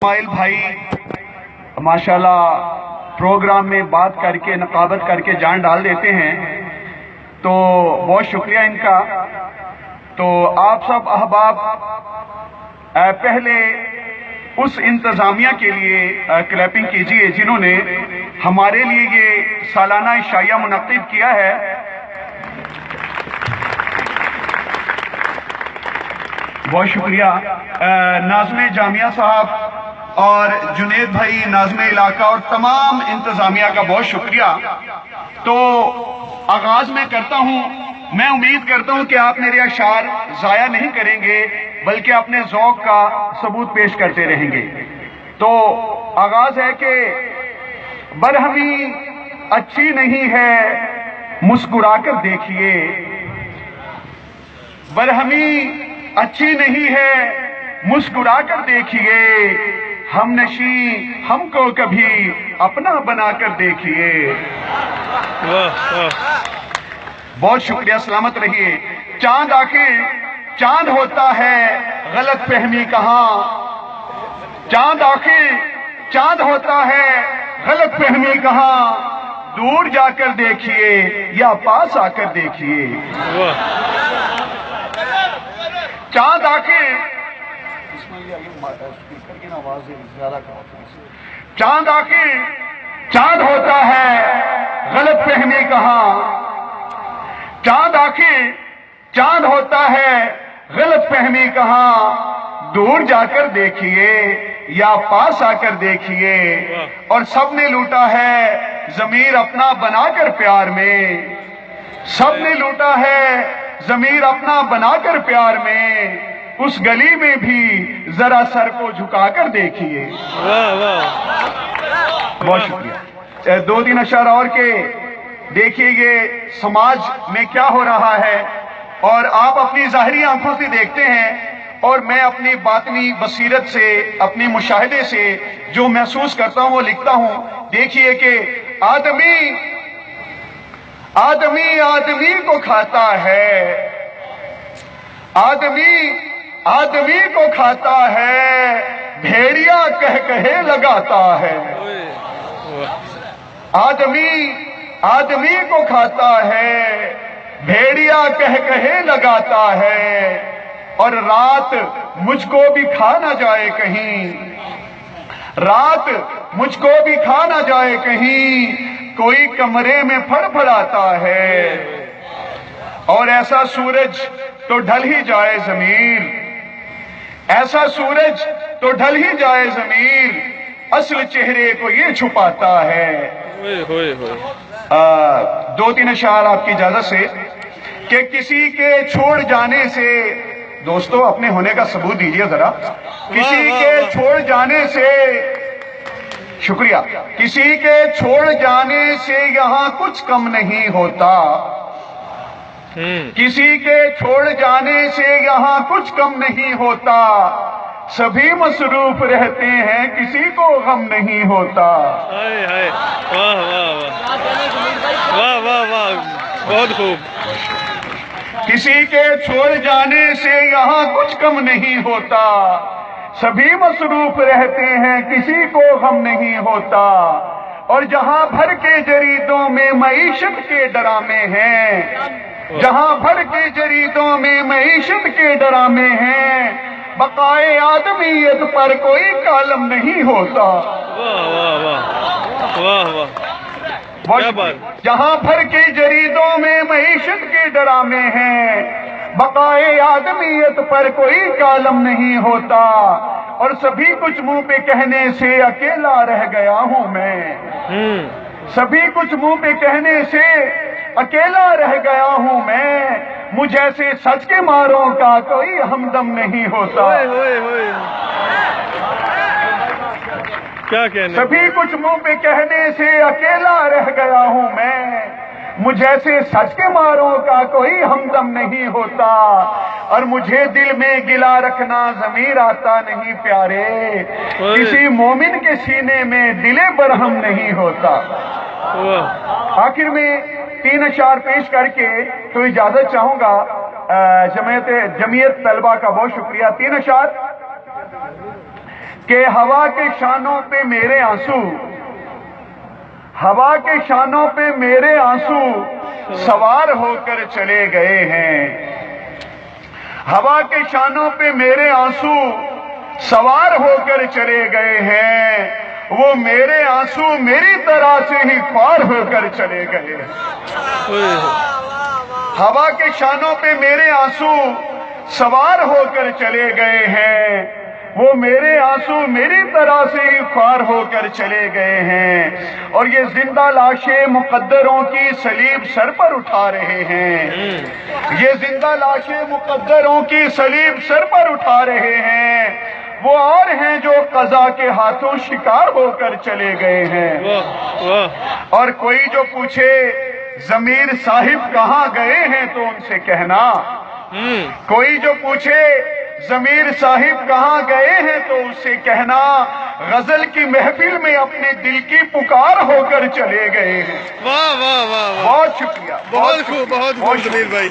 اسماعیل بھائی ماشاءاللہ پروگرام میں بات کر کے نقابت کر کے جان ڈال دیتے ہیں، تو بہت شکریہ ان کا۔ تو آپ سب احباب پہلے اس انتظامیہ کے لیے کلیپنگ کیجئے جنہوں نے ہمارے لیے یہ سالانہ عشائیہ منعقد کیا ہے۔ بہت شکریہ ناظم جامعہ صاحب اور جنید بھائی ناظم علاقہ اور تمام انتظامیہ کا بہت شکریہ۔ تو آغاز میں کرتا ہوں، میں امید کرتا ہوں کہ آپ میرے اشعار ضائع نہیں کریں گے بلکہ اپنے ذوق کا ثبوت پیش کرتے رہیں گے۔ تو آغاز ہے کہ برہمی اچھی نہیں ہے مسکرا کر دیکھیے، برہمی اچھی نہیں ہے مسکرا کر دیکھیے، ہم نشیں ہم کو کبھی اپنا بنا کر دیکھیے۔ بہت شکریہ، سلامت رہیے۔ چاند آنکھیں چاند ہوتا ہے غلط فہمی کہاں، چاند آنکھیں چاند ہوتا ہے غلط فہمی کہاں، دور جا کر دیکھیے یا پاس آ کر دیکھیے۔ چاند آنکھیں چاند آنکھیں چاند ہوتا ہے غلط فہمی کہاں، چاند آنکھیں چاند ہوتا ہے غلط فہمی کہاں، دور جا کر دیکھیے یا پاس آ کر دیکھیے۔ اور سب نے لوٹا ہے ضمیر اپنا بنا کر پیار میں، سب نے لوٹا ہے ضمیر اپنا بنا کر پیار میں، اس گلی میں بھی ذرا سر کو جھکا کر دیکھیے۔ بہت شکریہ۔ دو تین اشعار اور کے دیکھیے یہ سماج میں کیا ہو رہا ہے، اور آپ اپنی ظاہری آنکھوں سے دیکھتے ہیں اور میں اپنی باطنی بصیرت سے اپنی مشاہدے سے جو محسوس کرتا ہوں وہ لکھتا ہوں۔ دیکھیے کہ آدمی آدمی کو کھاتا ہے، آدمی کو کھاتا ہے، بھیڑیا کہے لگاتا ہے۔ آدمی کو کھاتا ہے، بھیڑیا کہے لگاتا ہے، اور رات مجھ کو بھی کھا نہ جائے کہیں، رات مجھ کو بھی کھا نہ جائے کہیں، کوئی کمرے میں پھڑ پھڑاتا ہے، اور ایسا سورج تو ڈھل ہی جائے ضمیر، ایسا سورج تو ڈھل ہی جائے ضمیر، اصل چہرے کو یہ چھپاتا ہے۔ دو تین اشعار آپ کی اجازت سے کہ کسی کے چھوڑ جانے سے، دوستو اپنے ہونے کا ثبوت دیجئے ذرا، کسی کے چھوڑ جانے سے، شکریہ، کسی کے چھوڑ جانے سے یہاں کچھ کم نہیں ہوتا، کسی کے چھوڑ جانے سے یہاں کچھ کم نہیں ہوتا، سبھی مصروف رہتے ہیں کسی کو غم نہیں ہوتا۔ بہت خوب۔ کسی کے چھوڑ جانے سے یہاں کچھ کم نہیں ہوتا، سبھی مصروف رہتے ہیں کسی کو غم نہیں ہوتا، اور جہاں بھر کے جریدوں میں معیشت کے ڈرامے ہیں، جہاں بھر کے جریدوں میں معیشت کے ڈرامے ہیں، بقائے آدمیت پر کوئی کالم نہیں ہوتا۔ جہاں بھر کے جریدوں میں معیشت کے ڈرامے ہیں، بقائے آدمیت پر کوئی کالم نہیں ہوتا، اور سبھی کچھ منہ پہ کہنے سے اکیلا رہ گیا ہوں میں، سبھی کچھ منہ پہ کہنے سے اکیلا رہ گیا ہوں میں، مجھ ایسے سچ کے ماروں کا کوئی ہمدم نہیں ہوتا۔ کیا کہنے، سبھی کچھ منہ پہ کہنے سے اکیلا رہ گیا ہوں میں، مجھ ایسے سچ کے ماروں کا کوئی ہمدم نہیں ہوتا، اور مجھے دل میں گلا رکھنا ضمیر آتا نہیں پیارے، کسی مومن کے سینے میں دل برہم نہیں ہوتا۔ آخر میں تین اشعار پیش کر کے تو اجازت چاہوں گا، جمعیت طلبہ کا بہت شکریہ۔ تین اشعار کہ ہوا کے شانوں پہ میرے آنسو، ہوا کے شانوں پہ میرے آنسو سوار ہو کر چلے گئے ہیں، ہوا کے شانوں پہ میرے آنسو سوار ہو کر چلے گئے ہیں، وہ میرے آنسو میری طرح سے ہی خوار ہو کر چلے گئے ہیں۔ ہوا کے شانوں پہ میرے آنسو سوار ہو کر چلے گئے ہیں، وہ میرے آنسو میری طرح سے ہی خوار ہو کر چلے گئے ہیں، اور یہ زندہ لاشیں مقدروں کی صلیب سر پر اٹھا رہے ہیں، یہ زندہ لاشیں مقدروں کی صلیب سر پر اٹھا رہے ہیں، وہ اور ہیں جو قضا کے ہاتھوں شکار ہو کر چلے گئے ہیں۔ واہ واہ، اور کوئی جو پوچھے ضمیر صاحب کہاں گئے ہیں تو ان سے کہنا، کوئی جو پوچھے ضمیر صاحب کہاں گئے ہیں تو اس سے کہنا غزل کی محفل میں اپنے دل کی پکار ہو کر چلے گئے ہیں۔ واہ واہ واہ واہ، بہت شکریہ، بہت خوب، بہت خوب ضمیر بھائی۔